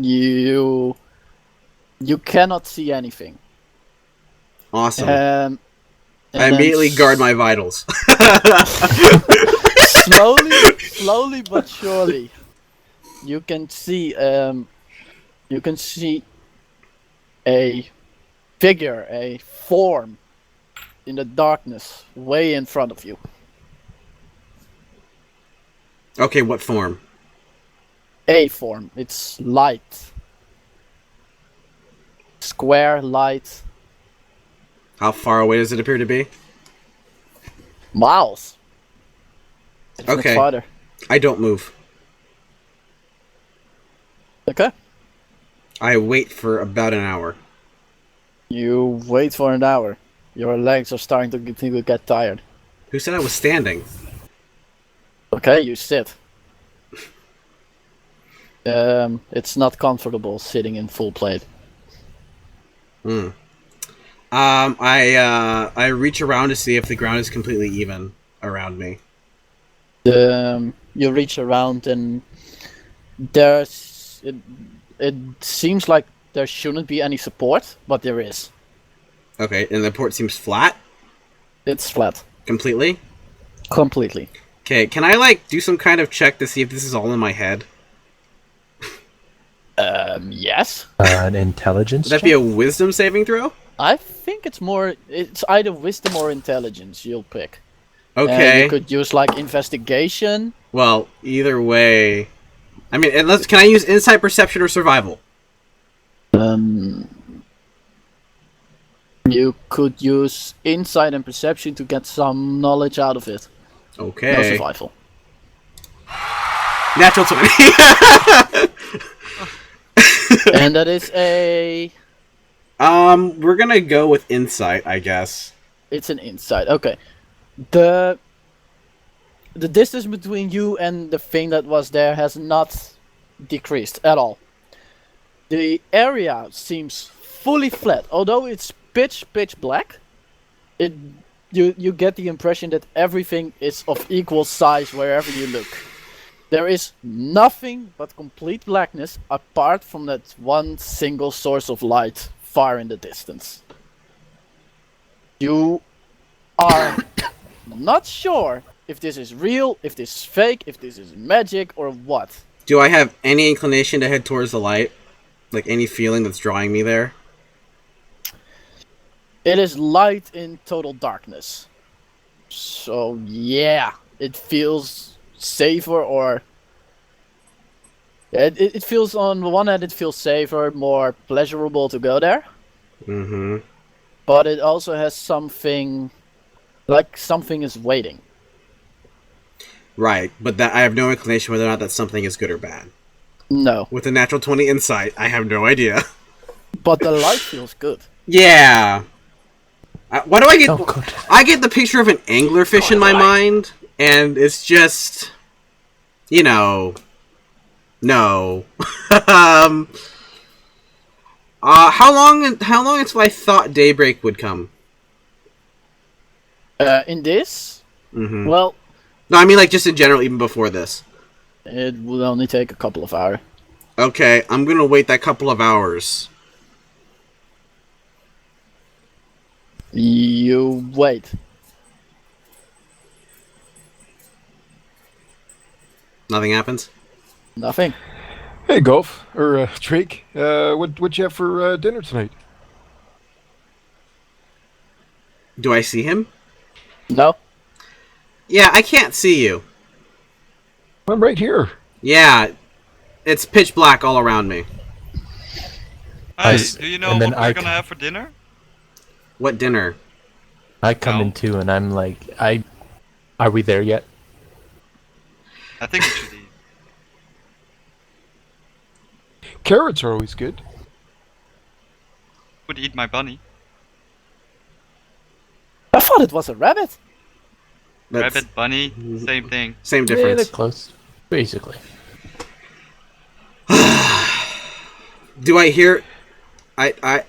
You cannot see anything. Awesome. And I immediately guard my vitals. slowly but surely, you can see a figure, a form in the darkness way in front of you. Okay, what form? A form. It's light. Square, light. How far away does it appear to be? Miles. If not Okay. farther. I don't move. Okay. I wait for about an hour. You wait for an hour. Your legs are starting to get tired. Who said I was standing? Okay, you sit. It's not comfortable sitting in full plate. I reach around to see if the ground is completely even around me. You reach around and it seems like there shouldn't be any support, but there is. Okay, and the port seems flat? It's flat. Completely? Completely. Okay, can I, do some kind of check to see if this is all in my head? Yes. An intelligence Would that be a wisdom saving throw? I think it's either wisdom or intelligence you'll pick. Okay. You could use, investigation. Well, either way... I mean, can I use insight, perception, or survival? You could use insight and perception to get some knowledge out of it. Okay. No survival. Natural 20. And that is a... We're gonna go with insight, I guess. It's an insight. Okay. The distance between you and the thing that was there has not decreased at all. The area seems fully flat, although it's pitch black. You get the impression that everything is of equal size wherever you look. There is nothing but complete blackness apart from that one single source of light far in the distance. You are not sure if this is real, if this is fake, if this is magic, or what. Do I have any inclination to head towards the light? Like, any feeling that's drawing me there? It is light in total darkness. So, yeah, it feels safer, or... It feels, on the one hand, it feels safer, more pleasurable to go there. Mm-hmm. But it also has something... like something is waiting. Right, but that I have no inclination whether or not that something is good or bad. No. With a natural 20 insight, I have no idea. But the light feels good. Yeah. Why do I get... Oh, good. I get the picture of an anglerfish in my mind, and it's just... No. How long until I thought daybreak would come? In this? Mm-hmm. Well... No, I mean, just in general, even before this. It will only take a couple of hours. Okay, I'm gonna wait that couple of hours. You wait. Nothing happens? Nothing. Hey, Golf, or Drake, what you have for dinner tonight? Do I see him? No? Yeah, I can't see you. I'm right here. Yeah, it's pitch black all around me. Hey, do you know and what then we're gonna have for dinner? What dinner? I come No. in too, and I'm like, are we there yet? I think we should eat. Carrots are always good. Would eat my bunny. I thought it was a rabbit. That's Rabbit, bunny, same thing. same Yeah, they're difference. close, basically. Do I hear? I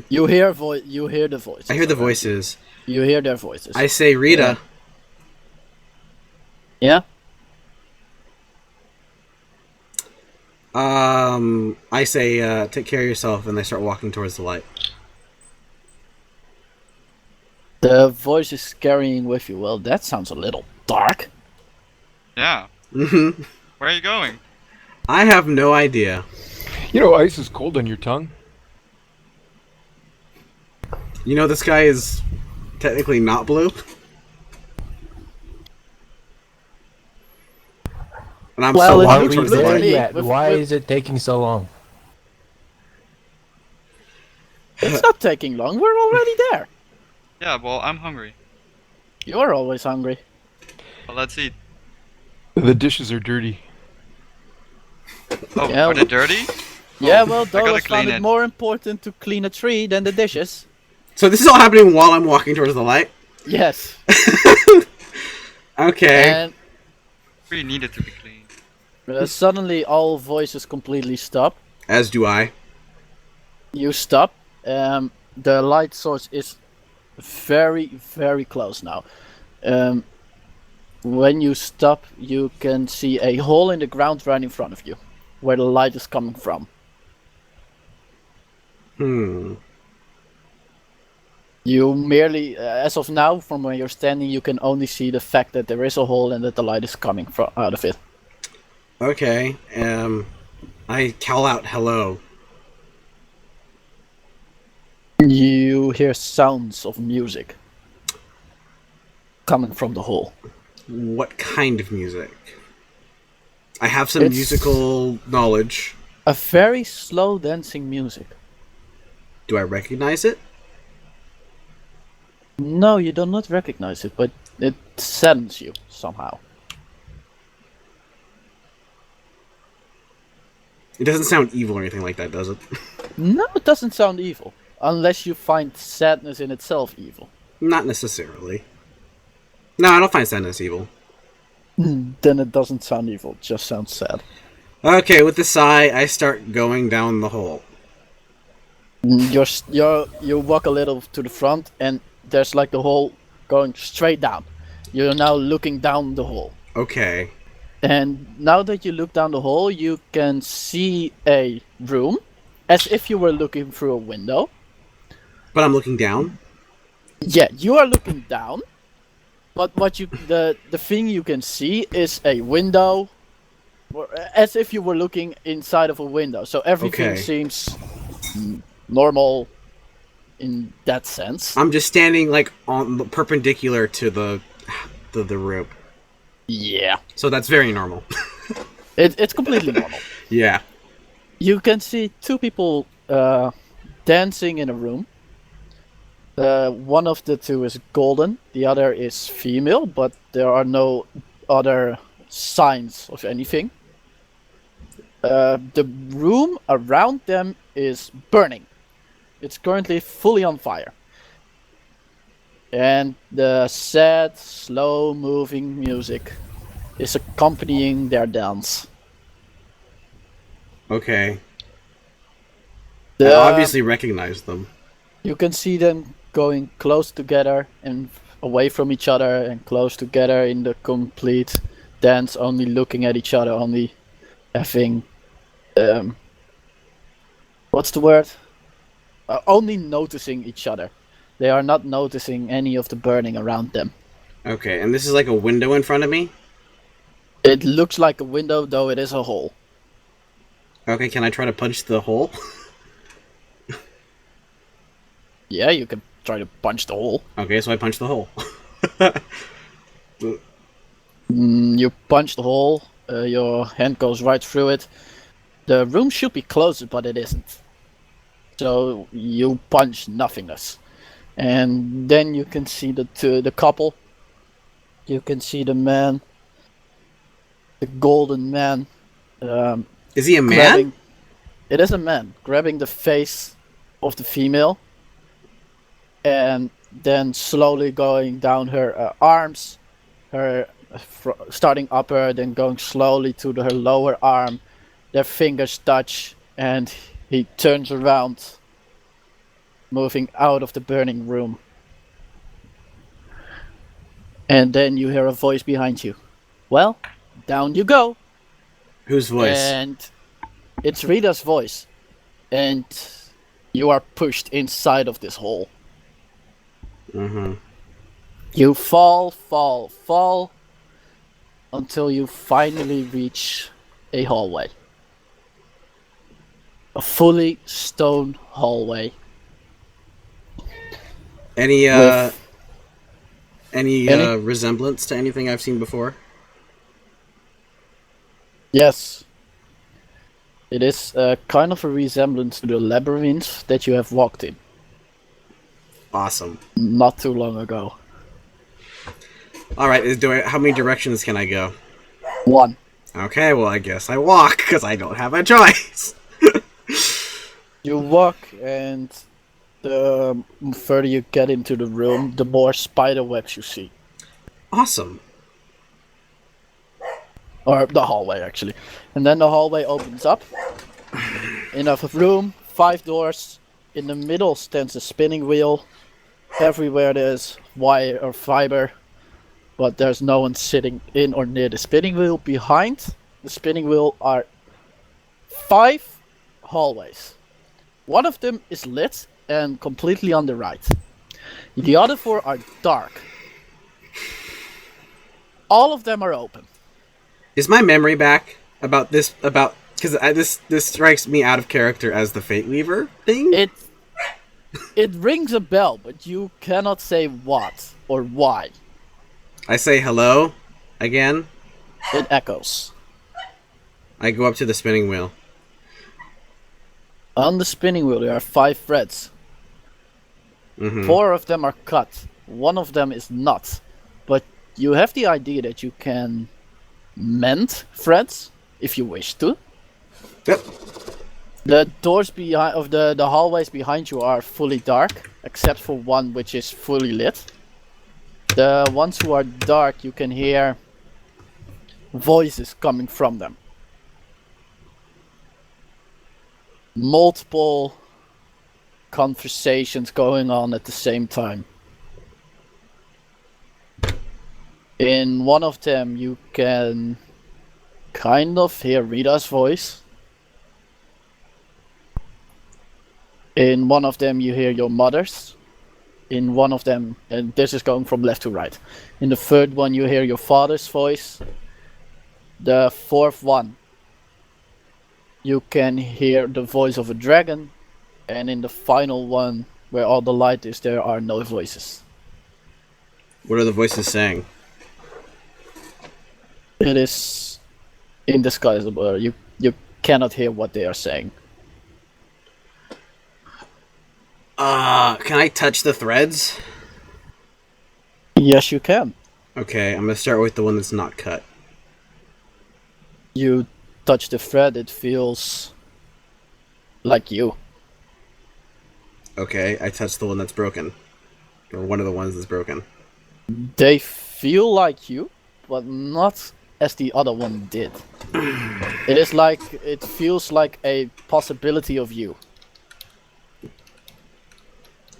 You hear the voices. hear the voices. You hear their voices. I say, Rita. Yeah? I say, take care of yourself, and I start walking towards the light. The voice is carrying with you. Well, that sounds a little dark. Yeah. Mm-hmm. Where are you going? I have no idea. You know, ice is cold on your tongue. You know, this guy is technically not blue. And I'm Well, so it walking Are we towards the looks there to light. me yet? with- Why with- is it taking so long? It's not taking long. We're already there. Yeah, well, I'm hungry. You're always hungry. Well, let's eat. The dishes are dirty. Oh, Yeah, are they dirty? Yeah, well, I gotta Dolos clean found it it. more important to clean a tree than the dishes. So this is all happening while I'm walking towards the light? Yes. Okay. And We need it to be clean. suddenly all voices completely stop. As do I. You stop. The light source is very, very close now. When you stop, you can see a hole in the ground right in front of you, where the light is coming from. You merely, as of now, from where you're standing, you can only see the fact that there is a hole and that the light is coming out of it. Okay. I call out hello. You hear sounds of music coming from the hole. What kind of music? I have some It's- musical knowledge. A very slow dancing music. Do I recognize it? No, you do not recognize it, but it saddens you somehow. It doesn't sound evil or anything like that, does it? No, it doesn't sound evil. Unless you find sadness in itself evil. Not necessarily. No, I don't find sadness evil. Then it doesn't sound evil, it just sounds sad. Okay, with the sigh, I start going down the hole. You walk a little to the front and there's like the hole going straight down. You're now looking down the hole. Okay. And now that you look down the hole, you can see a room as if you were looking through a window. But I'm looking down? Yeah, you are looking down. But what the thing you can see is a window, or as if you were looking inside of a window. So everything Okay. seems normal in that sense. I'm just standing, like, on perpendicular to the rope. Yeah, So that's very normal. it's completely normal. Yeah. You can see two people dancing in a room. One of the two is golden, the other is female, but there are no other signs of anything. The room around them is burning. It's currently fully on fire. And the sad, slow-moving music is accompanying their dance. Okay. The- I obviously recognize them. You can see them going close together and away from each other and close together in the complete dance, only looking at each other, only having what's the word? Only noticing each other. They are not noticing any of the burning around them. Okay, and this is like a window in front of me? It looks like a window, though it is a hole. Okay, can I try to punch the hole? Yeah, you can try to punch the hole. Okay, so I punch the hole. You punch the hole, your hand goes right through it. The room should be closed, but it isn't. So you punch nothingness. And then you can see the couple. You can see the man. The golden man. Is he a man? Grabbing, it is a man, grabbing the face of the female. And then slowly going down her arms. Starting upper, then going slowly to her lower arm. Their fingers touch, and he turns around, moving out of the burning room. And then you hear a voice behind you. Well, down you go. Whose voice? And It's Rita's voice, and you are pushed inside of this hole. Mm-hmm. You fall, until you finally reach a hallway. A fully stone hallway. Any With any any- resemblance to anything I've seen before? Yes. It is kind of a resemblance to the labyrinth that you have walked in Awesome. not too long ago. All right, how many directions can I go? 1. Okay, well, I guess I walk, because I don't have a choice. You walk, and the further you get into the room, the more spider webs you see. Awesome. Or the hallway, actually. And then the hallway opens up. In a room, 5 doors. In the middle stands a spinning wheel. Everywhere there's wire or fiber, but there's no one sitting in or near the spinning wheel. Behind the spinning wheel are 5 hallways. One of them is lit and completely on the right. The other 4 are dark. All of them are open. Is my memory back about this? Because this strikes me out of character as the Fate Weaver thing. It rings a bell, but you cannot say what or why. I say hello again. It echoes. I go up to the spinning wheel. On the spinning wheel there are 5 threads. Mm-hmm. 4 of them are cut. 1 of them is not. But you have the idea that you can mend threads if you wish to. Yep. The doors behind of the hallways behind you are fully dark, except for one which is fully lit. The ones who are dark, you can hear voices coming from them. Multiple conversations going on at the same time. In one of them you can kind of hear Rita's voice. In one of them you hear your mother's. In one of them, and this is going from left to right. In the third one you hear your father's voice. The fourth one you can hear the voice of a dragon. And in the final one, where all the light is, there are no voices. What are the voices saying? It is indisguisable. You cannot hear what they are saying. Can I touch the threads? Yes, you can. Okay, I'm gonna start with the one that's not cut. You touch the thread, it feels like you. Okay, I touch the one that's broken. Or one of the ones that's broken. They feel like you, but not as the other one did. It feels like a possibility of you.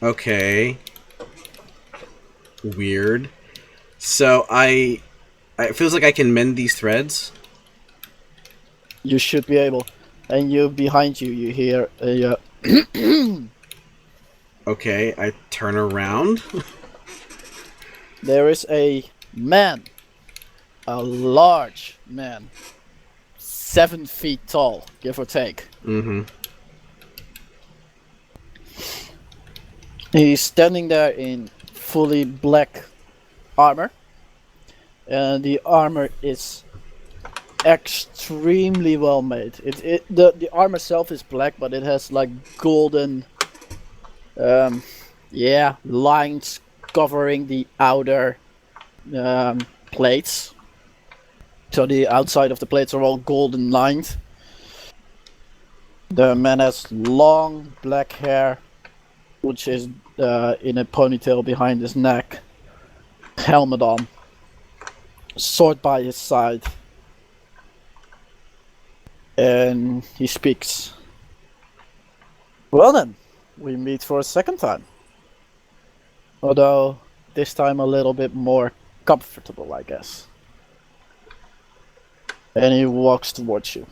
Okay. Weird. So it feels like I can mend these threads. You should be able. And behind you, you hear a Okay, I turn around. there is a man. A large man. 7 feet tall, give or take. Mm-hmm. He's standing there in fully black armor. And the armor is extremely well made. The armor itself is black, but it has like golden lines covering the outer plates. So the outside of the plates are all golden lined. The man has long black hair, which is in a ponytail behind his neck. Helmet on. Sword by his side. And he speaks. Well then, we meet for a second time. Although, this time a little bit more comfortable, I guess. And he walks towards you.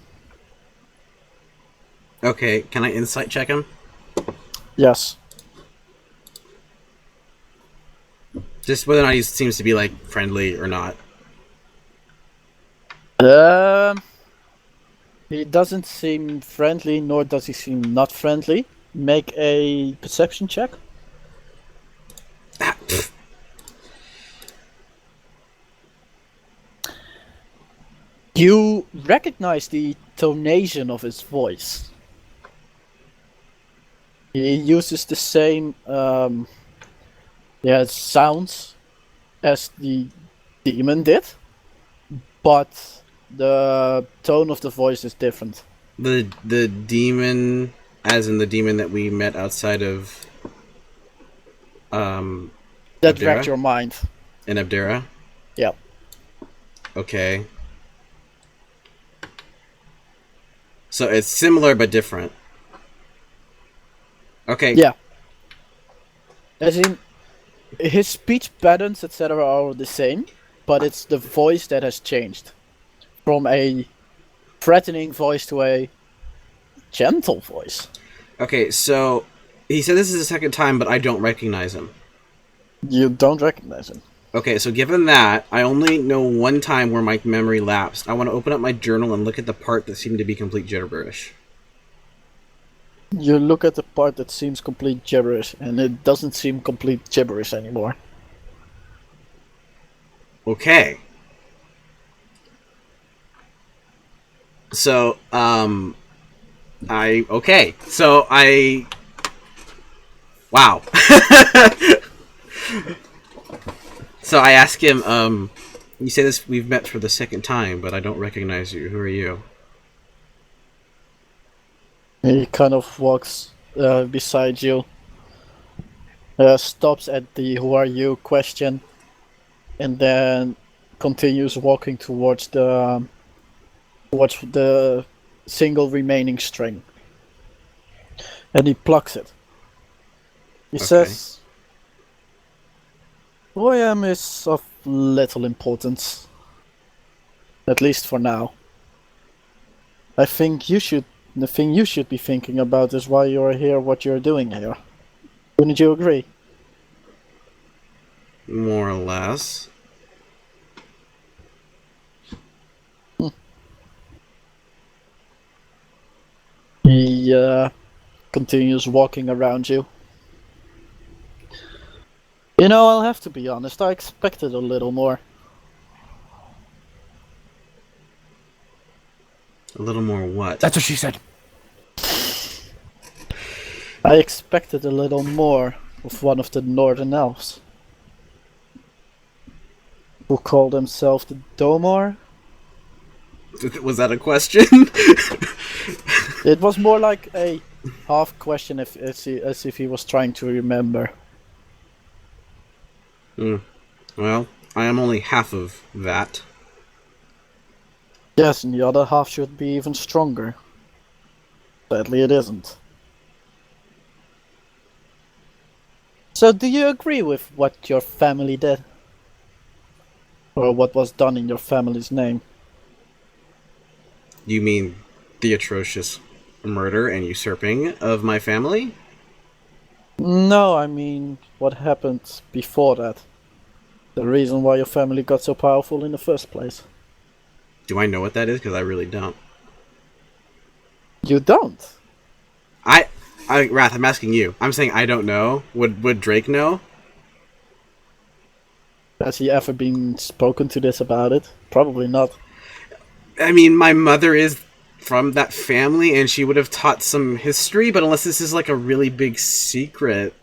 Okay, can I insight check him? Yes. Just whether or not he seems to be, like, friendly or not. He doesn't seem friendly, nor does he seem not friendly. Make a perception check. Ah, pfft. You recognize the tonation of his voice. He uses the same sounds as the demon did, but the tone of the voice is different. The demon, as in the demon that we met outside of That Abdera? wrecked your mind. In Abdera? Yeah. Okay. So it's similar but different. Okay. Yeah. As in, his speech patterns, etc., are the same, but it's the voice that has changed. From a threatening voice to a gentle voice. Okay, so he said this is the second time, but I don't recognize him. You don't recognize him. Okay, so given that, I only know one time where my memory lapsed. I want to open up my journal and look at the part that seemed to be complete gibberish. You look at the part that seems complete gibberish, and it doesn't seem complete gibberish anymore. Okay. So, wow. So I ask him, you say this, we've met for the second time, but I don't recognize you. Who are you? He kind of walks beside you, stops at the "Who are you?" question, and then continues walking towards the single remaining string. And he plucks it. He says, "Who I am is of little importance. At least for now. I think the thing you should be thinking about is why you're here, what you're doing here. Wouldn't you agree?" More or less. He continues walking around you. You know, I'll have to be honest, I expected a little more. A little more what? That's what she said. I expected a little more of one of the Northern Elves. Who call themselves the Domar? Was that a question? It was more like a half question, as if he was trying to remember. Well, I am only half of that. Yes, and the other half should be even stronger. Sadly, it isn't. So, do you agree with what your family did? Or what was done in your family's name? You mean the atrocious murder and usurping of my family? No, I mean, what happened before that? The reason why your family got so powerful in the first place. Do I know what that is? Because I really don't. You don't? Wrath, I'm asking you. I'm saying I don't know. Would Drake know? Has he ever been spoken to this about it? Probably not. I mean, my mother is from that family, and she would have taught some history, but unless this is like a really big secret,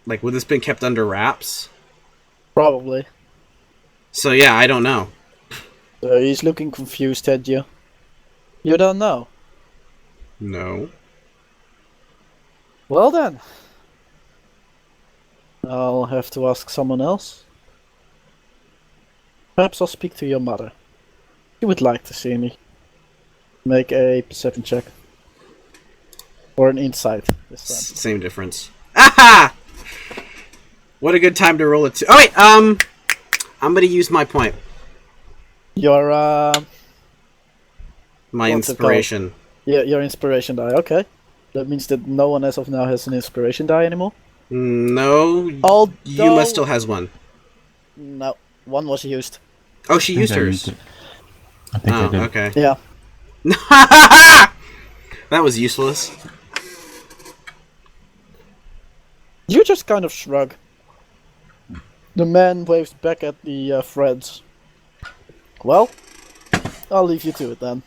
like, would this been kept under wraps? Probably. So yeah, I don't know. So he's looking confused at you. You don't know? No. Well then. I'll have to ask someone else. Perhaps I'll speak to your mother. She would like to see me. Make a perception check. Or an insight this time. Same difference. Aha! What a good time to roll it. Oh wait, I'm gonna use my point. Your My what's it inspiration. Yeah, your inspiration die. Okay, that means that no one as of now has an inspiration die anymore. No, Although Yuma still has one. no, one was used. Oh, she used I hers. used it. I think I Oh, did. okay. Yeah. That was useless. You just kind of shrug. The man waves back at the friends. Well, I'll leave you to it then.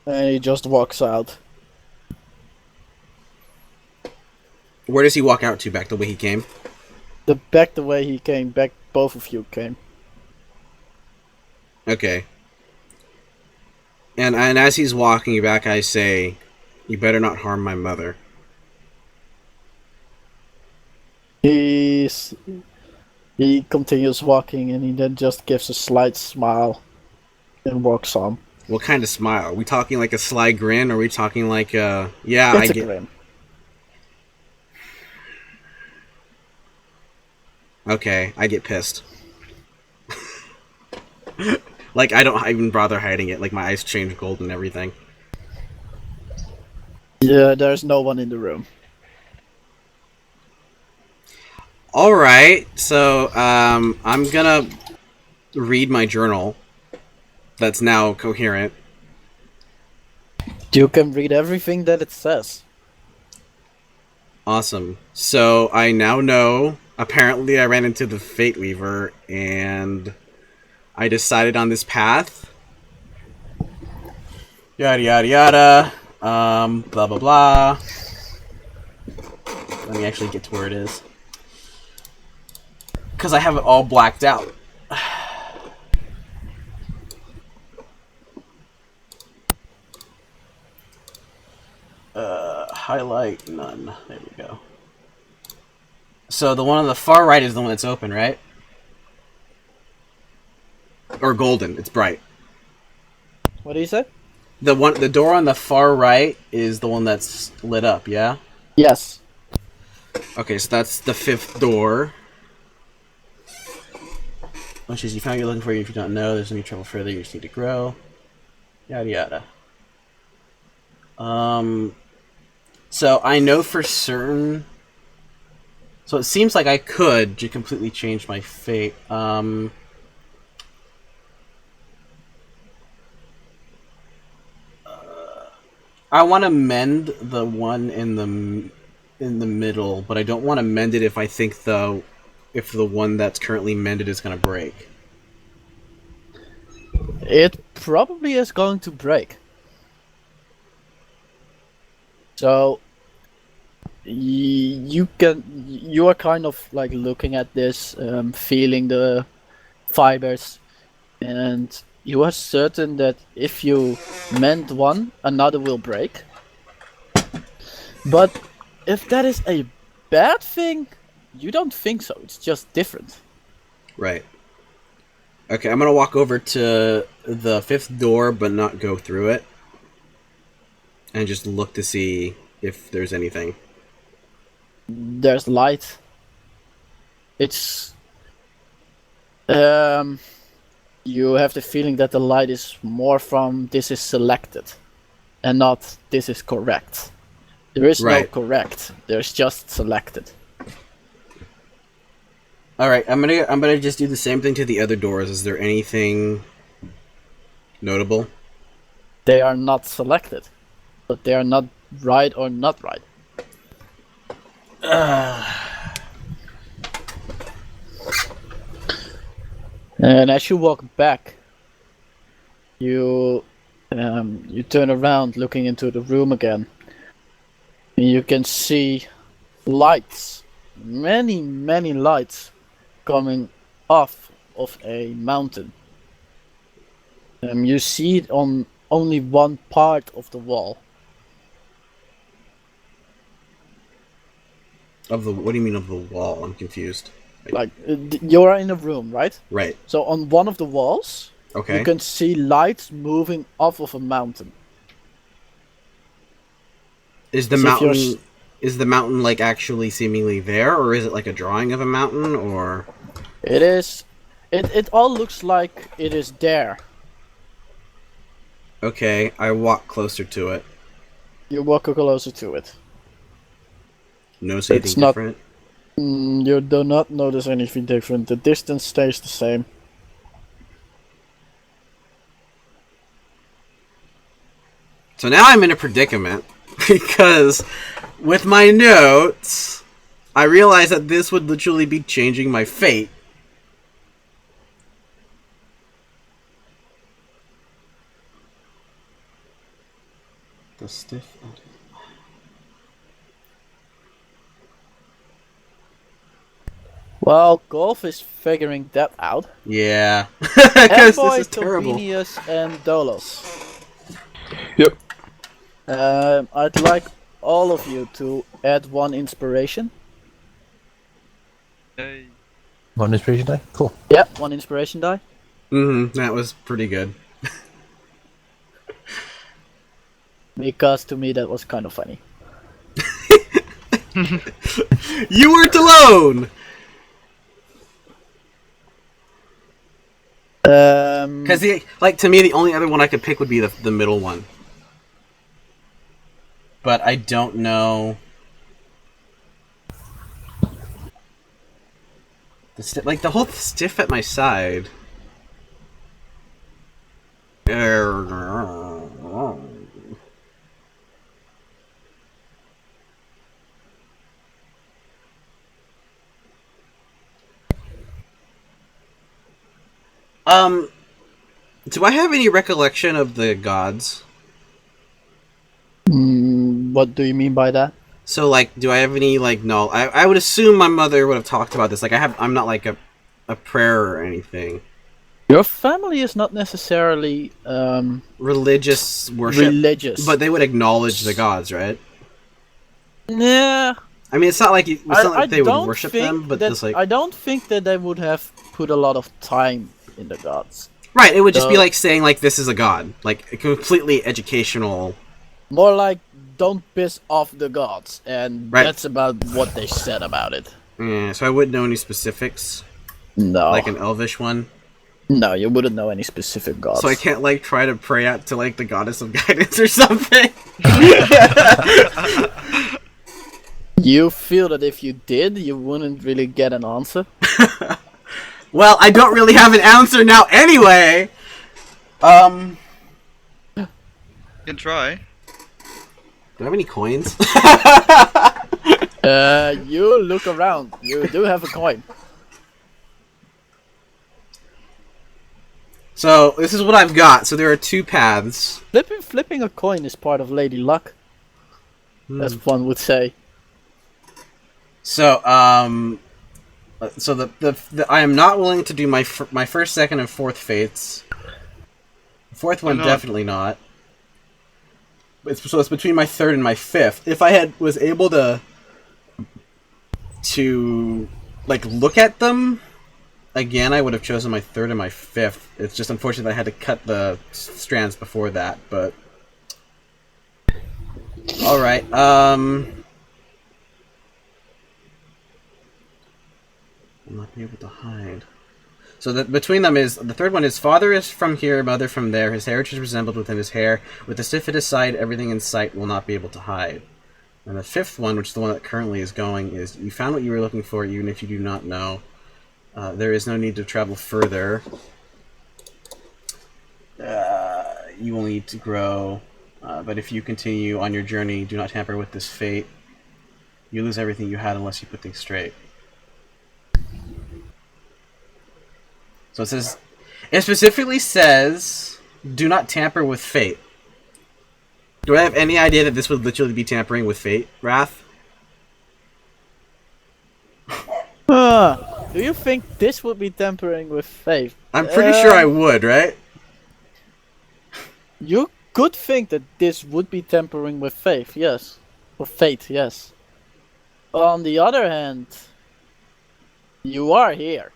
And he just walks out. Where does he walk out to? Back the way he came? Back the way he came, back both of you came. Okay. And as he's walking back, I say, "You better not harm my mother." He continues walking and he then just gives a slight smile and walks on. What kind of smile? Are we talking like a sly grin? Or are we talking like yeah, It's I a get. grin. Okay, I get pissed. Like, I don't even bother hiding it. Like, my eyes change gold and everything. Yeah, there's no one in the room. Alright, so, I'm gonna read my journal. That's now coherent. You can read everything that it says. Awesome. So, I now know, apparently I ran into the Fate Weaver, and I decided on this path. Yada yada yada. Blah blah blah. Let me actually get to where it is. Because I have it all blacked out. Highlight none. There we go. So the one on the far right is the one that's open, right? Or golden. It's bright. What do you say? The door on the far right is the one that's lit up, yeah? Yes. Okay, so that's the 5th door. Which is, you found what you're looking for. If you don't know, there's any trouble further. You just need to grow. Yada yada. So I know for certain. So it seems like I could just completely change my fate. I want to mend the one in the middle, but I don't want to mend it if I think if the one that's currently mended is going to break. It probably is going to break. So you are kind of like looking at this, feeling the fibers, and you are certain that if you mend one, another will break. But if that is a bad thing, you don't think so. It's just different. Right. Okay, I'm gonna walk over to the 5th door, but not go through it, and just look to see if there's anything. There's light. It's you have the feeling that the light is more from this is selected and not this is correct. There is no Right. correct. There's just selected. All right, I'm gonna just do the same thing to the other doors. Is there anything notable? They are not selected, but they are not right or not right. And as you walk back, you turn around, looking into the room again, and you can see lights, many lights, coming off of a mountain. You see it on only one part of the wall. Of the what do you mean of the wall? I'm confused. Like you're in a room, right? Right. So on one of the walls, Okay. you can see lights moving off of a mountain. Is the So if you're mountain is the mountain like actually seemingly there, or is it like a drawing of a mountain, or? It is. It all looks like it is there. Okay, I walk closer to it. You walk closer to it. Notice anything It's not- different? You do not notice anything different. The distance stays the same. So now I'm in a predicament because with my notes, I realize that this would literally be changing my fate. The stiff. Well, Golf is figuring that out. Yeah, because Envoy, this is terrible. Tobinius, and Dolos. Yep. I'd like all of you to add 1 inspiration. Yay. One inspiration die? Cool. Yep, 1 inspiration die. That was pretty good. Because to me that was kind of funny. You weren't alone. Because to me, the only other one I could pick would be the middle one. But I don't know. The whole stiff at my side. Do I have any recollection of the gods? What do you mean by that? So, like, do I have any, like, no? I would assume my mother would have talked about this. Like, I'm not, like, a prayer or anything. Your family is not necessarily Religious worship. religious. But they would acknowledge the gods, right? Nah. I mean, it's not like, they would don't worship think them, but that, just, like... I don't think that they would have put a lot of time in the gods. Right, it would just be So- like saying, like, this is a god. Like, a completely educational... More like, don't piss off the gods. And Right. that's about what they said about it. Yeah, so I wouldn't know any specifics. No. Like an elvish one. No, you wouldn't know any specific gods. So I can't, like, try to pray out to, like, the goddess of guidance or something. You feel that if you did, you wouldn't really get an answer? Well, I don't really have an answer now anyway! You can try. Do I have any coins? You look around. You do have a coin. So, this is what I've got. So there are 2 paths. Flipping a coin is part of Lady Luck, as one would say. So, so the I am not willing to do my first, second, and fourth fates. The fourth one, not? definitely not. So it's between my third and my fifth. If I was able to like look at them again, I would have chosen my third and my fifth. It's just unfortunate that I had to cut the strands before that. But all right, Will not be able to hide. So between them is, the third one is, father is from here, mother from there, his heritage resembled within his hair, with the stiff at his side, everything in sight will not be able to hide. And the fifth one, which is the one that currently is going, is, you found what you were looking for, even if you do not know. There is no need to travel further. You will need to grow, but if you continue on your journey, do not tamper with this fate. You lose everything you had unless you put things straight. So it specifically says, do not tamper with fate. Do I have any idea that this would literally be tampering with fate, Wrath? Do you think this would be tampering with fate? I'm pretty sure I would, right? You could think that this would be tampering with faith, yes. Or fate, yes. On the other hand, you are here.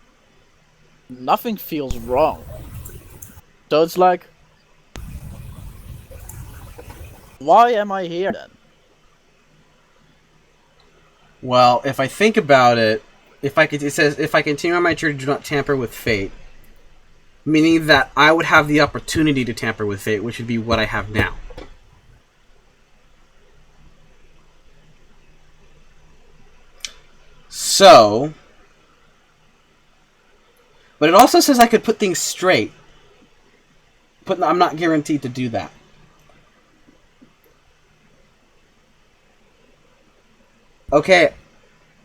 Nothing feels wrong. So it's like, why am I here then? Well, if I think about it, it says, if I continue on my journey, do not tamper with fate. Meaning that I would have the opportunity to tamper with fate, which would be what I have now. So... But it also says I could put things straight. But I'm not guaranteed to do that. Okay,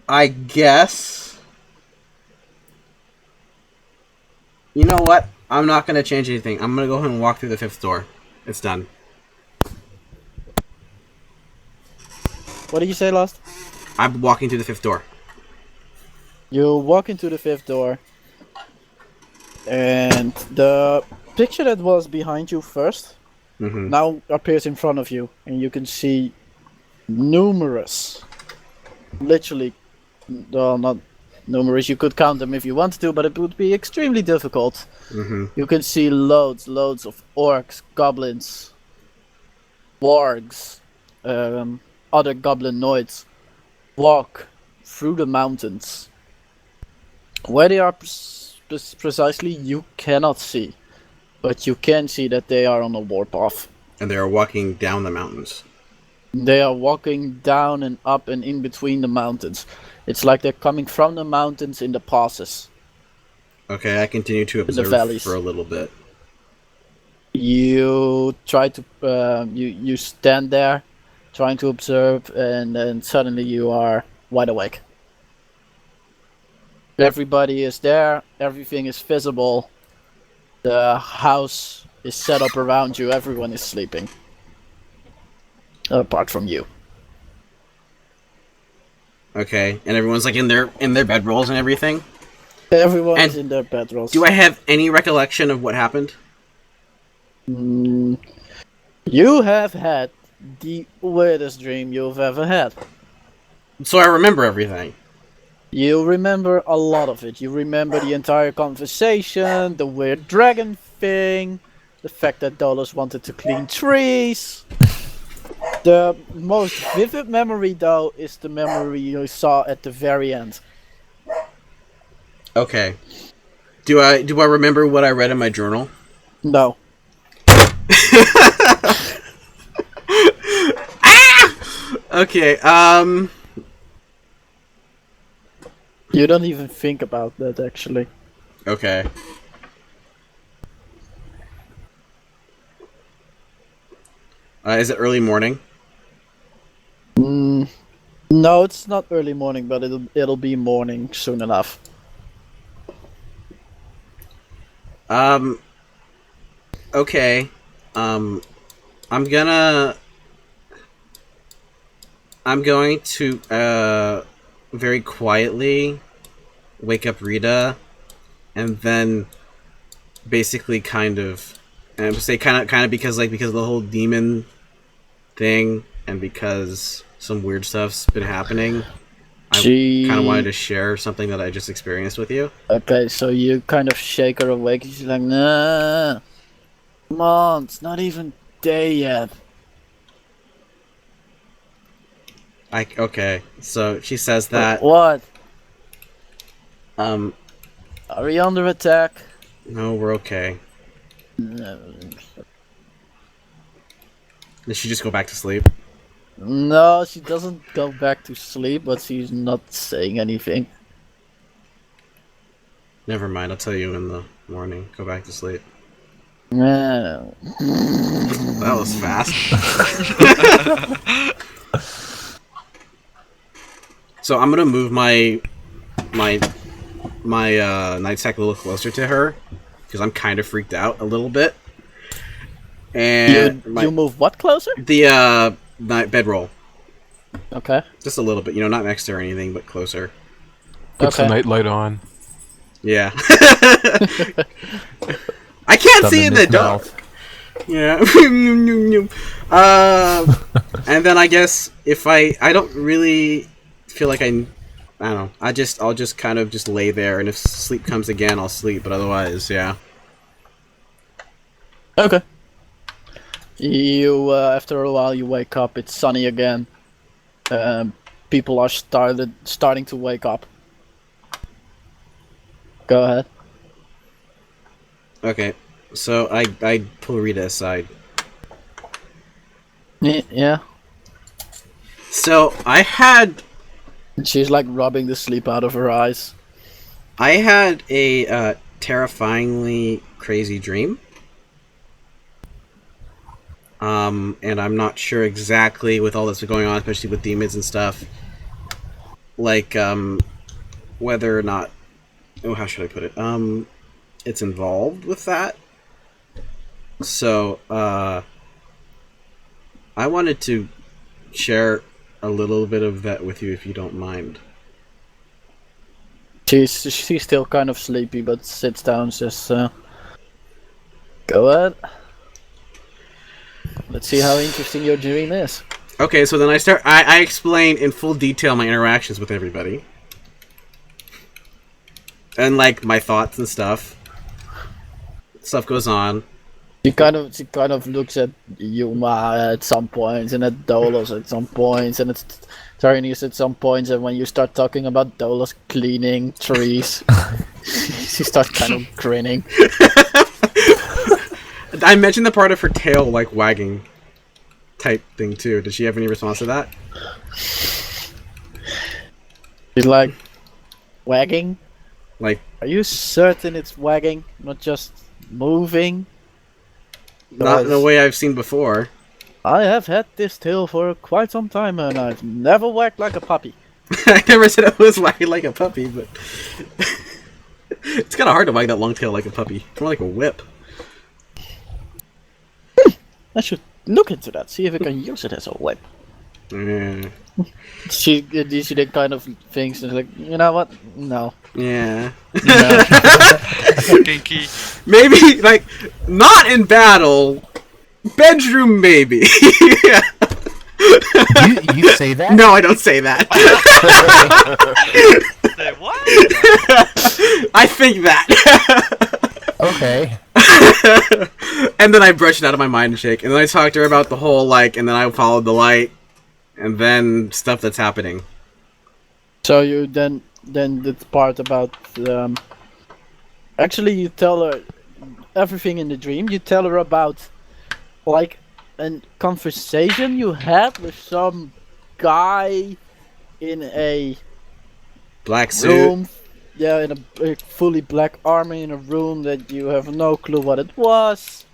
I guess... You know what? I'm not going to change anything. I'm going to go ahead and walk through the 5th door. It's done. What did you say last? I'm walking through the 5th door. You walk into the 5th door, and the picture that was behind you first now appears in front of you, and you can see numerous, literally, well, not numerous, you could count them if you wanted to, but it would be extremely difficult. You can see loads of orcs, goblins, wargs, other goblinoids walk through the mountains. Where they are precisely, you cannot see, but you can see that they are on a warpath. And they are walking down the mountains. They are walking down and up and in between the mountains. It's like they're coming from the mountains in the passes. Okay, I continue to observe valleys. for a little bit. You try to, you stand there, trying to observe, and then suddenly you are wide awake. Everybody is there, everything is visible. The house is set up around you, everyone is sleeping. Apart from you. Okay, and everyone's like in their bedrolls and everything? Everyone And is in their bedrolls. Do I have any recollection of what happened? You have had the weirdest dream you've ever had. So I remember everything. You remember a lot of it. You remember the entire conversation, the weird dragon thing, the fact that Dolos wanted to clean trees. The most vivid memory, though, is the memory you saw at the very end. Okay. Do I remember what I read in my journal? No. Okay, You don't even think about that, actually. Okay. Is it early morning? No, it's not early morning, but it'll be morning soon enough. Okay. I'm going to very quietly wake up Rita, and then basically kind of say kind of because of the whole demon thing, and because some weird stuff's been happening. I kind of wanted to share something that I just experienced with you. Okay, so you kind of shake her awake. She's like, nah, come on, it's not even day yet. Okay, so she says that. What? Are we under attack? No, we're okay. No. Did she just go back to sleep? No, she doesn't go back to sleep, but she's not saying anything. Never mind, I'll tell you in the morning. Go back to sleep. No. That was fast. So I'm gonna move my nightsack a little closer to her because I'm kind of freaked out a little bit. And you move what closer? The bedroll. Okay. Just a little bit, not next to her or anything, but closer. Puts the nightlight on. Yeah. I can't see in the dark. Yeah. And then I guess if I don't really feel like I don't know. I'll just kind of just lay there, and if sleep comes again, I'll sleep. But otherwise, yeah. Okay. You after a while you wake up. It's sunny again. People are starting to wake up. Go ahead. Okay, so I pull Rita aside. Yeah. So I had And she's like rubbing the sleep out of her eyes. a terrifyingly crazy dream. And I'm not sure exactly with all this going on, especially with demons and stuff. Like, whether or not, oh, how should I put it? It's involved with that. So, I wanted to share a little bit of that with you, if you don't mind. She's still kind of sleepy, but sits down. Says, "Go ahead. Let's see how interesting your dream is." Okay, so then I explain in full detail my interactions with everybody. And, like, my thoughts and stuff. Stuff goes on. She kind of looks at Yuma at some points, and at Dolos at some points, and it's Tyraneus at some points. And when you start talking about Dolos cleaning trees, she starts kind of grinning. I mentioned the part of her tail, like, wagging type thing, too. Did she have any response to that? She's like, wagging? Like, Are you certain it's wagging, not just moving? not in a way I've seen before. I have had this tail for quite some time, and I've never wagged like a puppy. I never said it was wagging like a puppy, but... it's kind of hard to wag that long tail like a puppy. It's more like a whip. I should look into that, see if I can use it as a whip. Yeah. She then kind of thinks, and is like, you know what? No. Yeah. Kinky. Maybe, like, not in battle. Bedroom, maybe. You say that? No, I don't say that. Say what? I think that. Okay. And then I brush it out of my mind and shake. And then I talk to her about the whole, like, and then I followed the light. And then stuff that's happening. So you then the part about actually you tell her everything in the dream. You tell her about like a conversation you had with some guy in a Black suit. room. Yeah, in a fully black armor in a room that you have no clue what it was.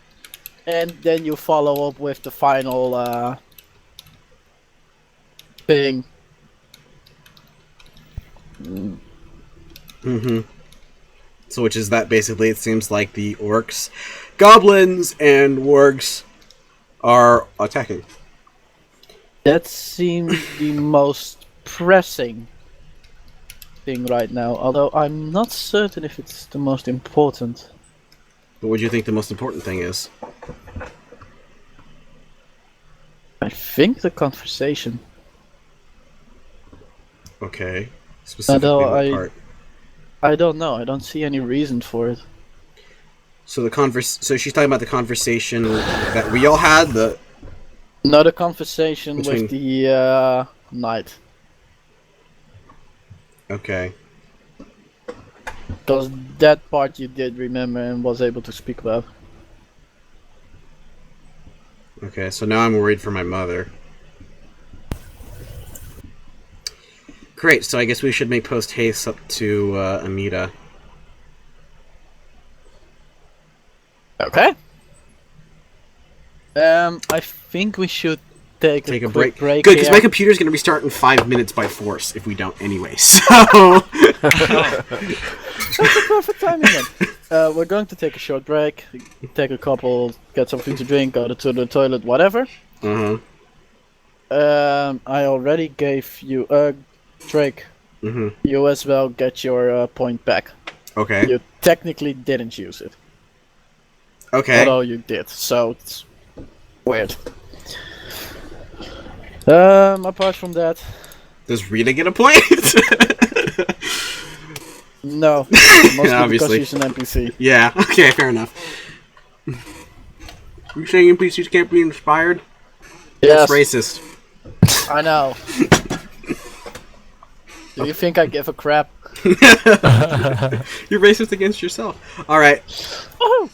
And then you follow up with the final thing. Mm-hmm. So which is that basically it seems like the orcs, goblins, and wargs are attacking. That seems the most pressing thing right now, although I'm not certain if it's the most important. But what do you think the most important thing is? I think the conversation. Okay. Specifically Although what part? I don't know. I don't see any reason for it. So so she's talking about the conversation that we all had, No, the conversation Between- with the knight. Okay. Because that part you did remember and was able to speak about. Okay, so now I'm worried for my mother. Great, so I guess we should make post haste up to Amita. Okay. I think we should take a quick break. Good, because here. my computer's going to restart in 5 minutes by force if we don't anyway. So That's the perfect timing then. We're going to take a short break, take a couple, get something to drink, go to the toilet, whatever. Uh-huh. I already gave you Drake. Mm-hmm. You as well get your point back. Okay. You technically didn't use it, Okay. although you did, so it's weird. Apart from that, Does Rita get a point? no. Mostly because Obviously. she's an NPC. Yeah, okay, fair enough. You saying NPCs can't be inspired? Yes, That's racist. I know. Do you think I give a crap? You're racist against yourself. All right. Oh,